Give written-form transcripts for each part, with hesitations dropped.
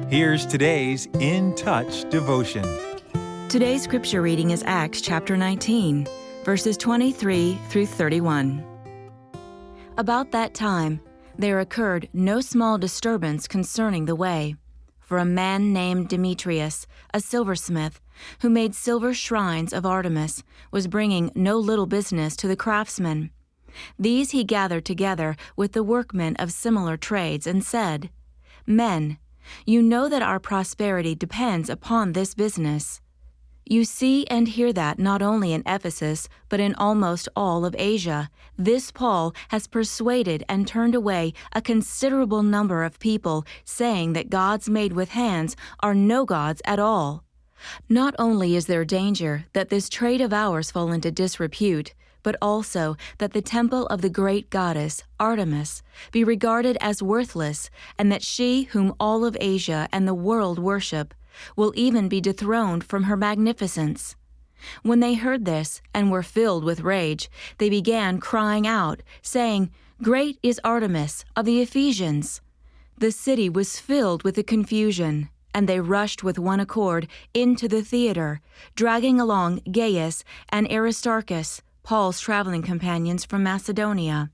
Here's today's In Touch devotion. Today's scripture reading is Acts chapter 19, verses 23 through 31. About that time, there occurred no small disturbance concerning the way. For a man named Demetrius, a silversmith, who made silver shrines of Artemis, was bringing no little business to the craftsmen. These he gathered together with the workmen of similar trades and said, "Men, you know that our prosperity depends upon this business. You see and hear that not only in Ephesus, but in almost all of Asia, this Paul has persuaded and turned away a considerable number of people, saying that gods made with hands are no gods at all. Not only is there danger that this trade of ours fall into disrepute, but also that the temple of the great goddess, Artemis, be regarded as worthless, and that she whom all of Asia and the world worship will even be dethroned from her magnificence." When they heard this and were filled with rage, they began crying out, saying, "Great is Artemis of the Ephesians!" The city was filled with the confusion, and they rushed with one accord into the theater, dragging along Gaius and Aristarchus, Paul's traveling companions from Macedonia.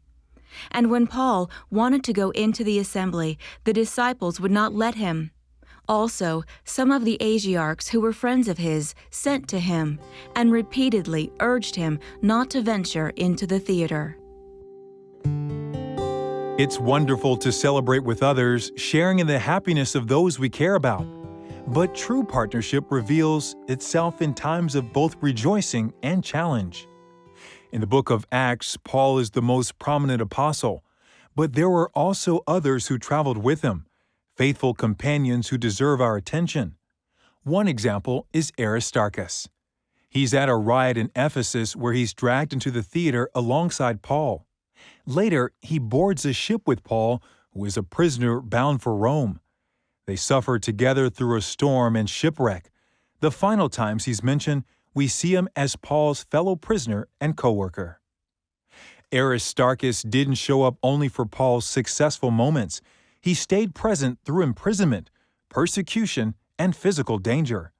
And when Paul wanted to go into the assembly, the disciples would not let him. Also, some of the Asiarchs who were friends of his sent to him and repeatedly urged him not to venture into the theater. It's wonderful to celebrate with others, sharing in the happiness of those we care about. But true partnership reveals itself in times of both rejoicing and challenge. In the book of Acts, Paul is the most prominent apostle, but there were also others who traveled with him, faithful companions who deserve our attention. One example is Aristarchus. He's at a riot in Ephesus where he's dragged into the theater alongside Paul. Later, he boards a ship with Paul, who is a prisoner bound for Rome. They suffer together through a storm and shipwreck. The final times he's mentioned, we see him as Paul's fellow prisoner and co-worker. Aristarchus didn't show up only for Paul's successful moments. He stayed present through imprisonment, persecution, and physical danger.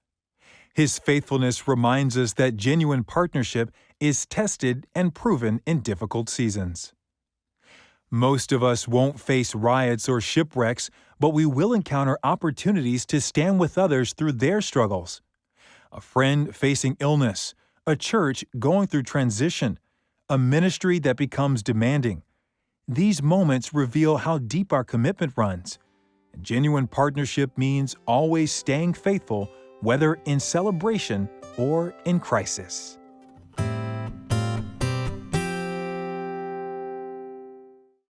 His faithfulness reminds us that genuine partnership is tested and proven in difficult seasons. Most of us won't face riots or shipwrecks, but we will encounter opportunities to stand with others through their struggles. A friend facing illness, a church going through transition, a ministry that becomes demanding. These moments reveal how deep our commitment runs. Genuine partnership means always staying faithful, whether in celebration or in crisis.